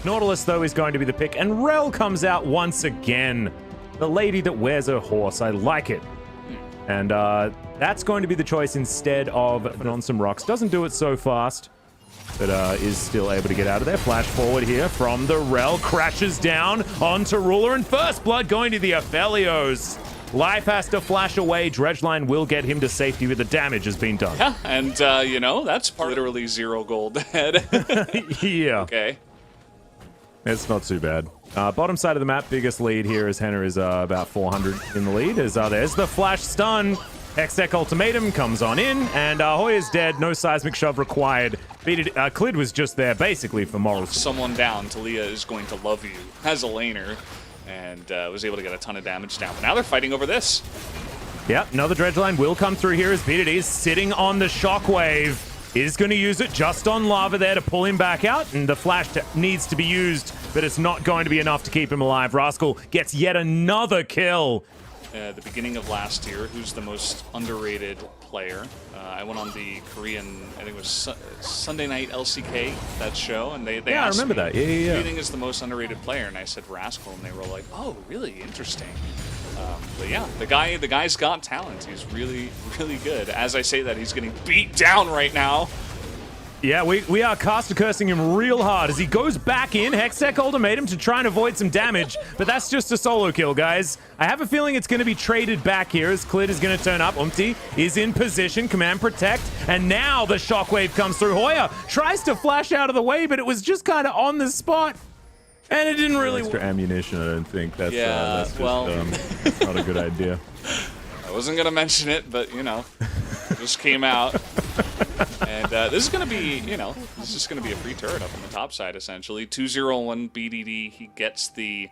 Nautilus, though, is going to be the pick, and Rel comes out once again. The lady that wears her horse. I like it. And that's going to be the choice instead of on some rocks. Doesn't do it so fast, but is still able to get out of there. Flash forward here from the Rel. Crashes down onto Ruler, and first blood going to the Aphelios. Life has to flash away. Dredgeline will get him to safety, but the damage has been done. Yeah, and you know, that's literally 0 gold ahead. Yeah. Okay. It's not too bad. Bottom side of the map, biggest lead here as Henna is about 400 in the lead. As there's the flash stun. Hextech ultimatum comes on in, and Hoya's dead. No seismic shove required. Clid was just there basically for morals. Someone down. Talia is going to love you as a laner, and was able to get a ton of damage down. But now they're fighting over this. Yep, another Dredgeline will come through here as BDD is sitting on the shockwave. Is going to use it just on Lava there to pull him back out, and the flash needs to be used, but it's not going to be enough to keep him alive. Rascal gets yet another kill. The beginning of last year, who's the most underrated player? I went on the Korean, I think it was Sunday Night LCK, that show, and they Yeah, I asked remember me, that. Yeah. who do you think is the most underrated player? And I said Rascal, and they were like, oh, really? Interesting. But yeah, the guy's got talent. He's really, really good. As I say that, he's getting beat down right now. Yeah, we are caster cursing him real hard as he goes back in. Hextech ultimatum to try and avoid some damage, but that's just a solo kill, guys. I have a feeling it's going to be traded back here as Clid is going to turn up. Umti is in position, command protect, and now the shockwave comes through. Hoya tries to flash out of the way, but it was just kind of on the spot. And it didn't really extra ammunition, I don't think. That's, that's just, well, that's not a good idea. I wasn't going to mention it, but, you know, it just came out. And this is going to be, you know, this is just going to be a free turret up on the top side, essentially. 2-0-1 BDD. He gets the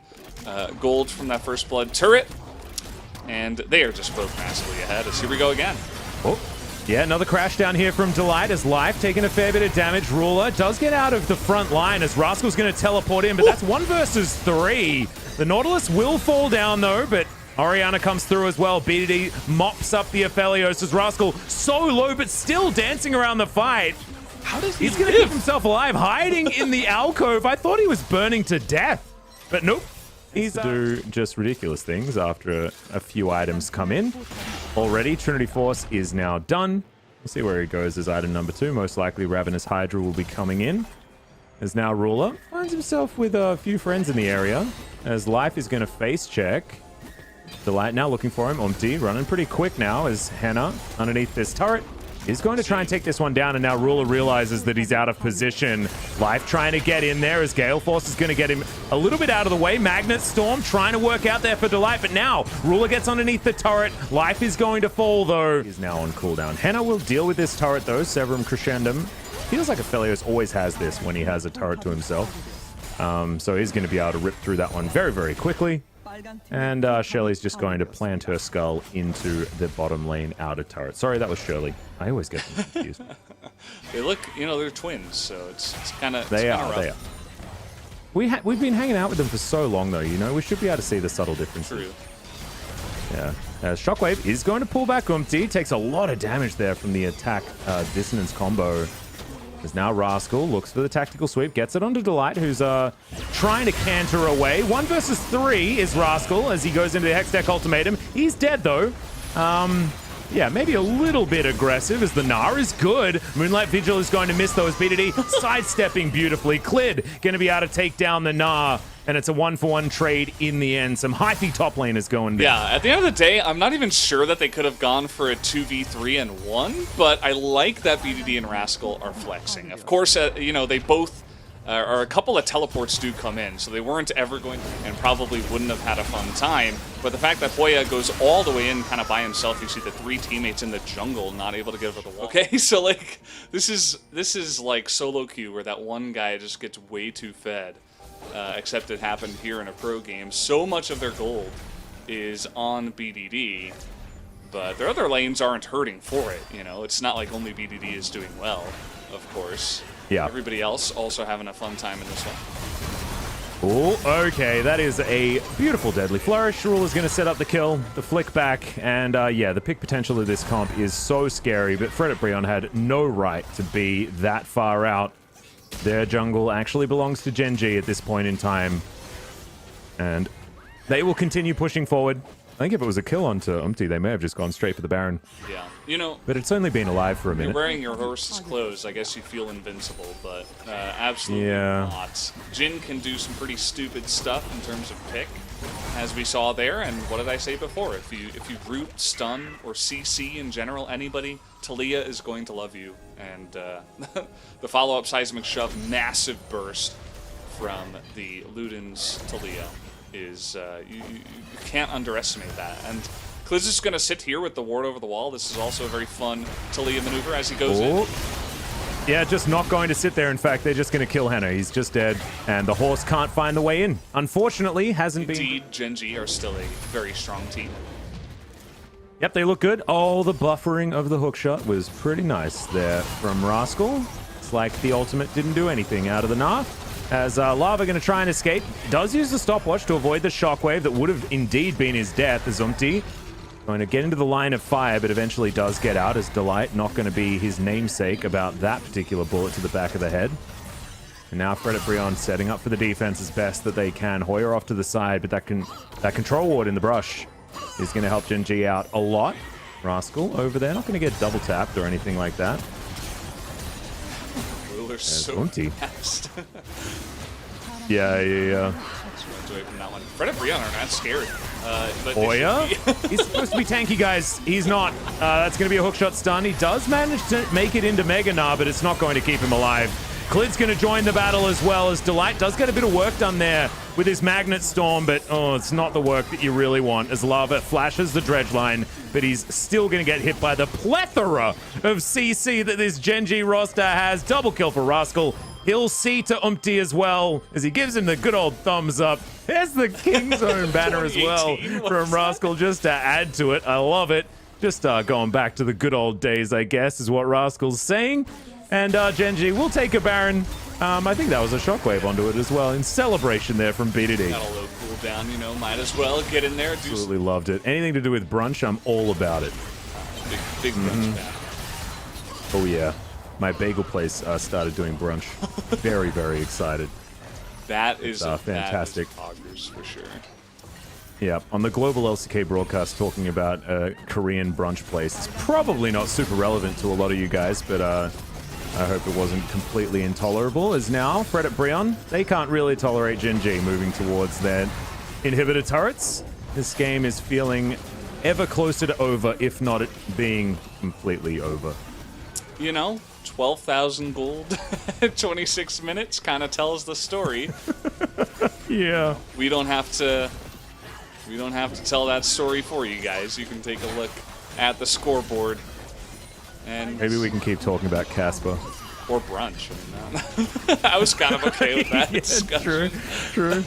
gold from that first blood turret. And they are just both massively ahead. As here we go again. Oh. Yeah, another crash down here from Delight as Life taking a fair bit of damage. Ruler does get out of the front line as Rascal's going to teleport in, but that's 1 versus 3. The Nautilus will fall down though, but Oriana comes through as well. BDD mops up the Aphelios as Rascal so low, but still dancing around the fight. How does he He's going to keep himself alive, hiding in the alcove. I thought he was burning to death, but nope. He's do just ridiculous things after a few items come in. Already, Trinity Force is now done. We'll see where he goes as item number 2. Most likely, Ravenous Hydra will be coming in. As now Ruler finds himself with a few friends in the area. As Life is going to face check. Delight now looking for him. Umti running pretty quick now as Henna underneath this turret is going to try and take this one down, and now Ruler realizes that he's out of position. Life trying to get in there as Gale Force is going to get him a little bit out of the way. Magnet Storm trying to work out there for Delight, but now Ruler gets underneath the turret. Life is going to fall, though. He's now on cooldown. Henna will deal with this turret, though. Severum Crescendum. Feels like Aphelios always has this when he has a turret to himself. So he's going to be able to rip through that one very, very quickly. And Shirley's just going to plant her skull into the bottom lane outer turret. Sorry, that was Shirley. I always get them confused. They look, you know, they're twins, so it's kind of They rough. are. We've been hanging out with them for so long, though, you know? We should be able to see the subtle differences. True. Yeah. Shockwave is going to pull back Umti. Takes a lot of damage there from the attack dissonance combo. As now Rascal looks for the tactical sweep, gets it onto Delight, who's trying to canter away. 1 versus 3 is Rascal as he goes into the Hextech ultimatum. He's dead, though. Yeah, maybe a little bit aggressive as the Gnar is good. Moonlight Vigil is going to miss, though, as BDD sidestepping beautifully. Clid going to be able to take down the Gnar, and it's a 1-for-1 trade in the end. Some hyphy top laners going down. Yeah, at the end of the day, I'm not even sure that they could have gone for a 2v3 and 1, but I like that BDD and Rascal are flexing. Of course, you know, they both or a couple of teleports do come in, so they weren't ever going and probably wouldn't have had a fun time. But the fact that Hoya goes all the way in kind of by himself, you see the 3 teammates in the jungle not able to get over the wall. Okay, so like this is like solo queue where that one guy just gets way too fed. Except it happened here in a pro game. So much of their gold is on BDD, but their other lanes aren't hurting for it. You know, it's not like only BDD is doing well, of course. Yeah. Everybody else also having a fun time in this one. Oh, okay, that is a beautiful Deadly Flourish. Rule is going to set up the kill, the flick back, and yeah, the pick potential of this comp is so scary, but Fredit Brion had no right to be that far out. Their jungle actually belongs to Gen.G at this point in time. And they will continue pushing forward. I think if it was a kill onto Umti, they may have just gone straight for the Baron. Yeah, you know, But it's only been alive for a you're minute. wearing your horse's clothes. I guess you feel invincible, but absolutely not. Jin can do some pretty stupid stuff in terms of pick, as we saw there. And what did I say before? If you root, stun, or CC in general, anybody, Talia is going to love you. And the follow-up seismic shove, massive burst from the Luden's Talia is you can't underestimate that. And Kliz is going to sit here with the ward over the wall. This is also a very fun Talia maneuver as he goes in. Yeah, just not going to sit there. In fact, they're just going to kill Henna. He's just dead, and the horse can't find the way in. Unfortunately, hasn't been... Indeed, Gen.G are still a very strong team. Yep, they look good. Oh, the buffering of the hookshot was pretty nice there from Rascal. It's like the ultimate didn't do anything out of the Gnar. As Lava going to try and escape. Does use the stopwatch to avoid the shockwave that would have indeed been his death. As Umti going to get into the line of fire, but eventually does get out, as Delight not going to be his namesake about that particular bullet to the back of the head. And now Fredit Brion setting up for the defense as best that they can. Hoyer off to the side, but that control ward in the brush is going to help Gen.G out a lot. Rascal over there, not going to get double tapped or anything like that. They're so fast. Yeah. Fredit Brion are not scary. Hoyer? He's supposed to be tanky, guys. He's not. That's going to be a hookshot stun. He does manage to make it into Mega Gnar, but it's not going to keep him alive. Klid's going to join the battle as well, as Delight does get a bit of work done there with his Magnet Storm, but it's not the work that you really want, as Lava flashes the dredge line, but he's still going to get hit by the plethora of CC that this Gen.G roster has. Double kill for Rascal. He'll see to Umti as well, as he gives him the good old thumbs up. There's the King's Own banner as well from Rascal, just to add to it. I love it. Just going back to the good old days, I guess, is what Rascal's saying. And Gen.G will take a Baron. I think that was a shockwave onto it as well, in celebration there from BDD. Got a low cooldown, you know, might as well get in there. Absolutely loved it. Anything to do with brunch, I'm all about it. Big brunch fan. Oh yeah, my bagel place started doing brunch. Very, very excited. That is fantastic. Poggers for sure. Yeah, on the global LCK broadcast talking about a Korean brunch place. It's probably not super relevant to a lot of you guys, but I hope it wasn't completely intolerable, as now Fredit Brion, they can't really tolerate Gen.G moving towards their inhibitor turrets. This game is feeling ever closer to over, if not it being completely over. You know, 12,000 gold, 26 minutes kind of tells the story. Yeah. We don't have to tell that story for you guys. You can take a look at the scoreboard. And maybe we can keep talking about Casper. Or brunch. I mean, I was kind of okay with that discussion. True.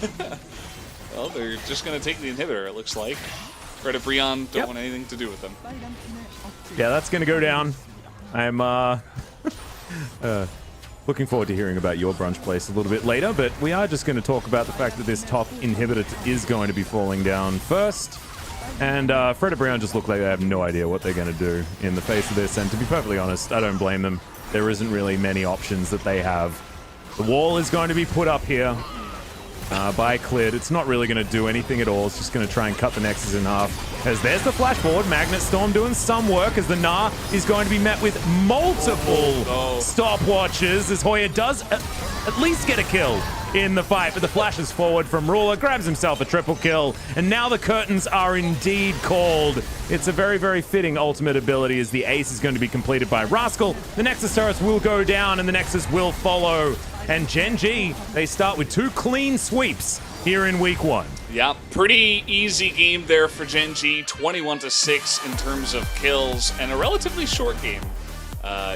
Well, they're just going to take the inhibitor, it looks like. Fredit Brion don't want anything to do with them. Yeah, that's going to go down. I'm looking forward to hearing about your brunch place a little bit later, but we are just going to talk about the fact that this top inhibitor is going to be falling down first. And Fredit Brion just look like they have no idea what they're going to do in the face of this. And to be perfectly honest, I don't blame them. There isn't really many options that they have. The wall is going to be put up here by Klid. It's not really going to do anything at all. It's just going to try and cut the Nexus in half. As there's the flashboard, Magnet Storm doing some work, as the Gnar is going to be met with multiple stopwatches, as Hoyer does at least get a kill in the fight, but the flashes forward from Ruler, grabs himself a triple kill, and now the curtains are indeed called. It's a very, very fitting ultimate ability, as the ace is going to be completed by Rascal. The Nexus turrets will go down, and the Nexus will follow. And Gen.G, they start with 2 clean sweeps here in week 1. Yeah, pretty easy game there for Gen.G, 21-6 in terms of kills, and a relatively short game.